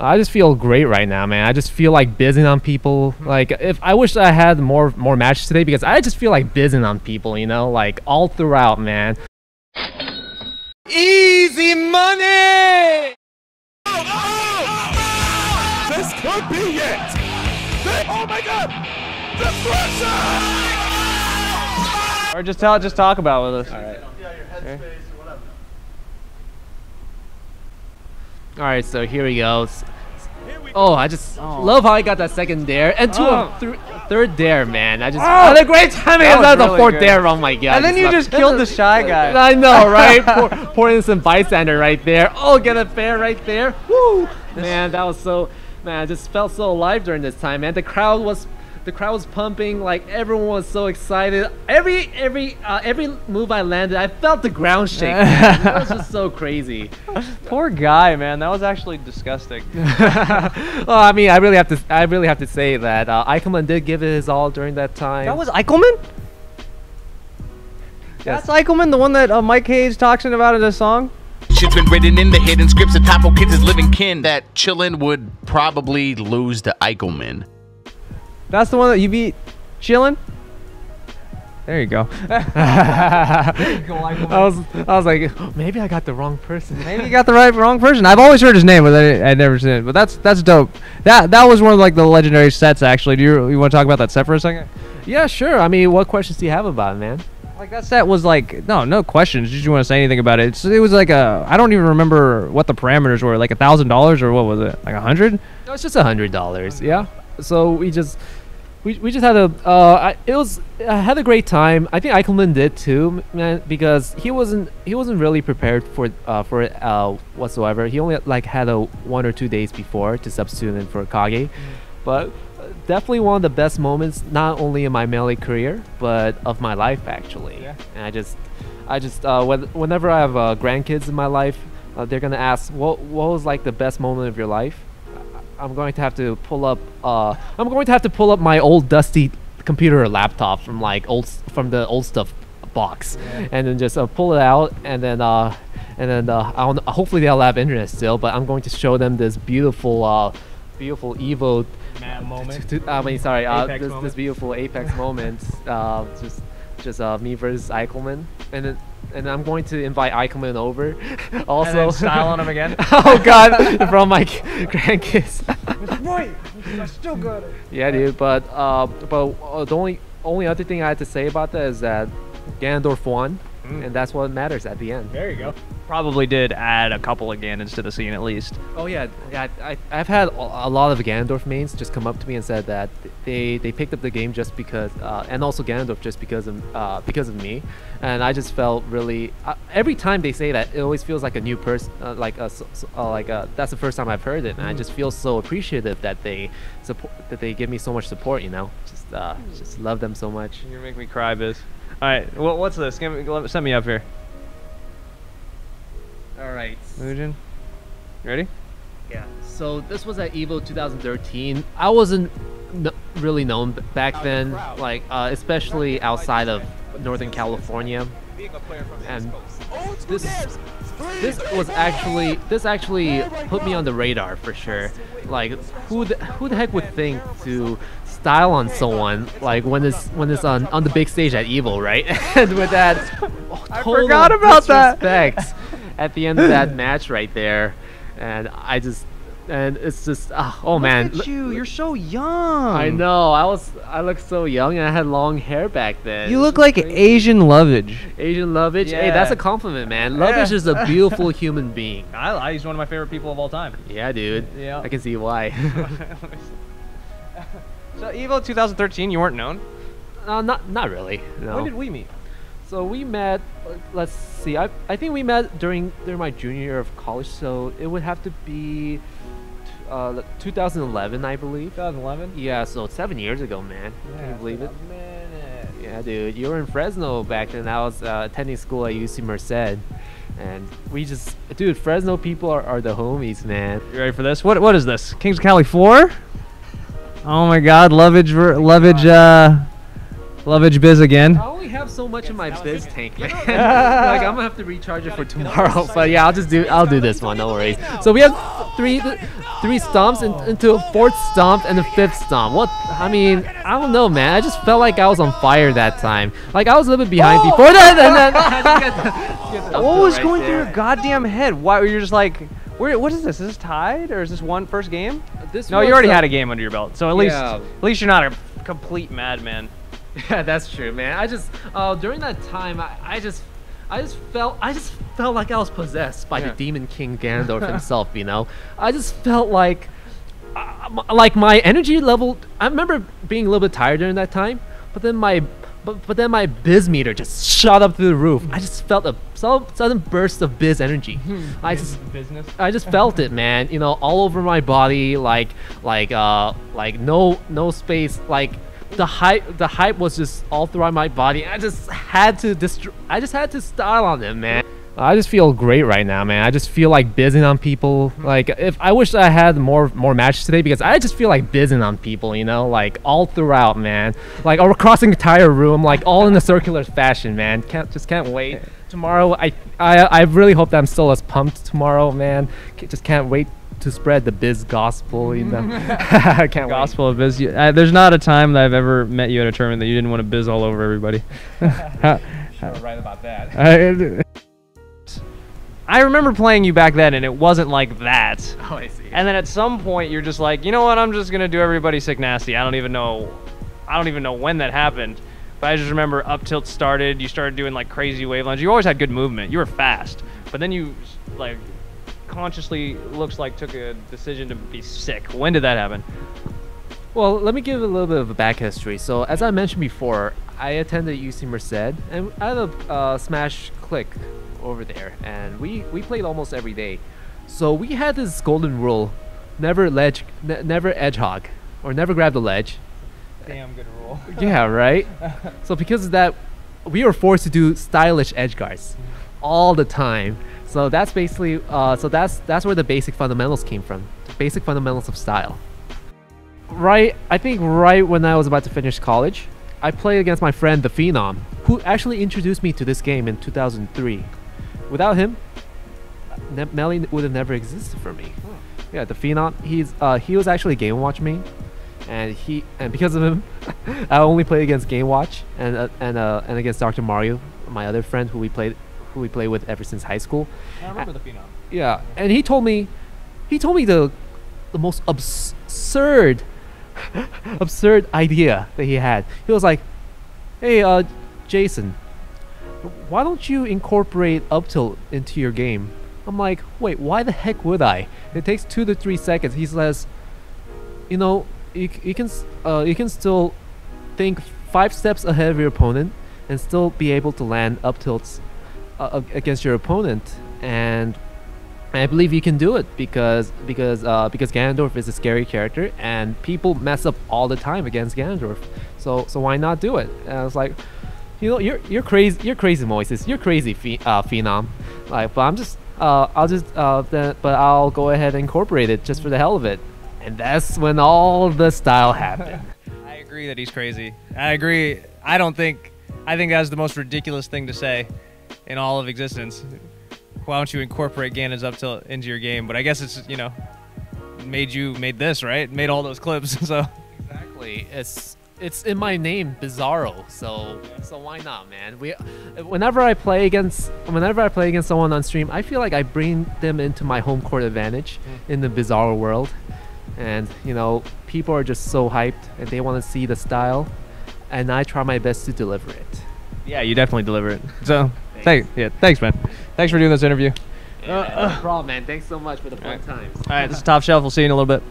I just feel great right now, man. I just feel like bizzing on people. Like, if I wish I had more matches today, because I just feel like bizzing on people, you know, like all throughout, man. Easy money! This could be it! Oh my god! The pressure! Or just talk about it with us. All right. Yeah, your headspace or whatever. All right, so here we go. Oh, I just love how I got that second dare and third dare, man. I just had a great time. That was the fourth dare. Oh my god! And then you just killed the shy guy. I know, right? poor innocent bystander right there. Oh, get a fair right there. Woo! Man, that was so. Man, I just felt so alive during this time, man. The crowd was pumping, like everyone was so excited. Every move I landed, I felt the ground shake. Man. That was just so crazy. Poor guy, man. That was actually disgusting. Well, I mean, I really have to say that Eichelman did give it his all during that time. That was Eichelman? Yes. That's Eichelman, the one that Mike Hayes talks about in the song? Shit's been written in the hidden scripts of Topo Kids' is living kin that Chillin would probably lose to Eichelman. That's the one that you beat Chillin? There you go. I was like, oh, maybe I got the wrong person. Maybe you got the wrong person. I've always heard his name, but I'd never seen it. But that's dope. That was one of like the legendary sets actually. Do you want to talk about that set for a second? Yeah, sure. I mean, what questions do you have about it, man? Like that set was like no questions. Did you want to say anything about it? It was like I don't even remember what the parameters were. Like $1,000 or what was it? Like 100? No, it's just $100. Yeah. So we just had a I had a great time. I think Eichelman did too, man, because he wasn't really prepared for it whatsoever. He only like had a 1 or 2 days before to substitute in for Kage, but definitely one of the best moments, not only in my melee career but of my life actually. Yeah. And I just whenever I have grandkids in my life, they're gonna ask what was like the best moment of your life. I'm going to have to pull up my old dusty computer or laptop from the old stuff box, and then just pull it out, and then hopefully they'll have internet still. But I'm going to show them this beautiful Evo moment. This beautiful Apex moment. Just me versus Eichelman, and I'm going to invite Eichelman over. Also, and then style on him again. Oh God, from my grandkids. Right, I still got it. Yeah, dude. But the only other thing I had to say about that is that Ganondorf won, and that's what matters at the end. There you go. Probably did add a couple of Ganons to the scene at least. Oh yeah, I've had a lot of Ganondorf mains just come up to me and said that they picked up the game just because, and also Ganondorf just because of me, and I just felt really. Every time they say that, it always feels like a new person, that's the first time I've heard it, and I just feel so appreciative that they give me so much support. You know, just love them so much. You're making me cry, Biz. All right, what's this? Send me up here. All right. Mugen, ready? Yeah. So this was at EVO 2013. I wasn't really known back then, like especially outside of Northern California. And this actually put me on the radar for sure. Like who the heck would think to style on someone like when it's on the big stage at EVO, right? And with that, I forgot about that. At the end of that match right there, and it's just oh man, look at you, you're so young. I know, I look so young, and I had long hair back then. You look like crazy. Asian Lovage. Asian Lovage? Yeah. Hey, that's a compliment, man. Lovage is a beautiful human being. He's one of my favorite people of all time. Yeah, dude. Yeah, I can see why. So EVO 2013, you weren't known? Not really. No. When did we meet? So we met, let's see, I think we met during my junior year of college, so it would have to be 2011, I believe. 2011? Yeah, so 7 years ago, man. Yeah, can you believe it? Yeah, dude, you were in Fresno back then. I was attending school at UC Merced, and dude, Fresno people are the homies, man. You ready for this? What is this? Kings of Cali 4? Oh my God, Lovage Lovage Biz again. I only have so much in my biz tank, man. Like I'm gonna have to recharge it for tomorrow. But yeah, I'll do this one. No worries. So we have three stomps into a fourth stomp and a fifth stomp. What? I mean, I don't know, man. I just felt like I was on fire that time. Like I was a little bit behind before that, and then I had to get the What was right going through there. your goddamn head? Why were you just like, what is this? Is this tied or is this one first game? This No, you was already the- had a game under your belt, so at least you're not a complete madman. Yeah, that's true, man. I just during that time, I just felt like I was possessed by the Demon King Ganondorf himself. You know, I just felt like my energy level. I remember being a little bit tired during that time, but then my biz meter just shot up through the roof. I just felt a sudden burst of biz energy. I just felt it, man. You know, all over my body, like no space, like. The hype was just all throughout my body. I just had to style on it, man. I just feel great right now, man. I just feel like bizzing on people. Like if I wish I had more matches today because I just feel like bizzing on people, you know, like all throughout, man. Like across the entire room, like all in a circular fashion, man. Can't wait. Tomorrow, I really hope that I'm still as pumped tomorrow, man. Just can't wait to spread the biz gospel, you know. I can't Gospel of Biz. There's not a time that I've ever met you at a tournament that you didn't want to biz all over everybody. You're right about that. I remember playing you back then, and it wasn't like that. Oh, I see. And then at some point, you're just like, you know what? I'm just gonna do everybody sick nasty. I don't even know when that happened. But I just remember up tilt started. You started doing like crazy wave lines. You always had good movement. You were fast, but then you like consciously looks like took a decision to be sick. When did that happen? Well, let me give a little bit of a back history. So, as I mentioned before, I attended UC Merced, and I had a Smash click over there, and we played almost every day. So we had this golden rule: never edge hog, or never grab the ledge. Damn good rule. Yeah, right. So because of that, we were forced to do stylish edge guards all the time. So that's basically that's where the basic fundamentals came from. The basic fundamentals of style. I think right when I was about to finish college, I played against my friend the Phenom, who actually introduced me to this game in 2003. Without him, Melee would have never existed for me. Yeah, the Phenom. He was actually Game Watch main, and because of him, I only played against Game Watch and against Dr. Mario, my other friend who we played with ever since high school. I remember the Phenom. Yeah, and he told me the most absurd idea that he had. He was like, "Hey, Jason, why don't you incorporate up tilt into your game?" I'm like, "Wait, why the heck would I?" It takes 2 to 3 seconds. He says, "You know, you can still think 5 steps ahead of your opponent and still be able to land up tilts against your opponent, and I believe you can do it because Ganondorf is a scary character and people mess up all the time against Ganondorf. So why not do it?" And I was like, "You know, you're crazy, Moises. You're crazy, Phenom. Like, but I'll go ahead and incorporate it just for the hell of it." And that's when all the style happened. I agree that he's crazy. I agree. I think that's the most ridiculous thing to say in all of existence. Why don't you incorporate Ganon's up tilt into your game? But I guess it's, you know, made this, right? Made all those clips. So Exactly. It's in my name, Bizzarro. So why not, man? Whenever I play against someone on stream, I feel like I bring them into my home court advantage in the Bizzarro world. And you know, people are just so hyped and they want to see the style, and I try my best to deliver it. yeah, you definitely deliver it. So thanks, man. Thanks for doing this interview. No problem, man. Thanks so much for the fun times. All right, this is Top Shelf. We'll see you in a little bit.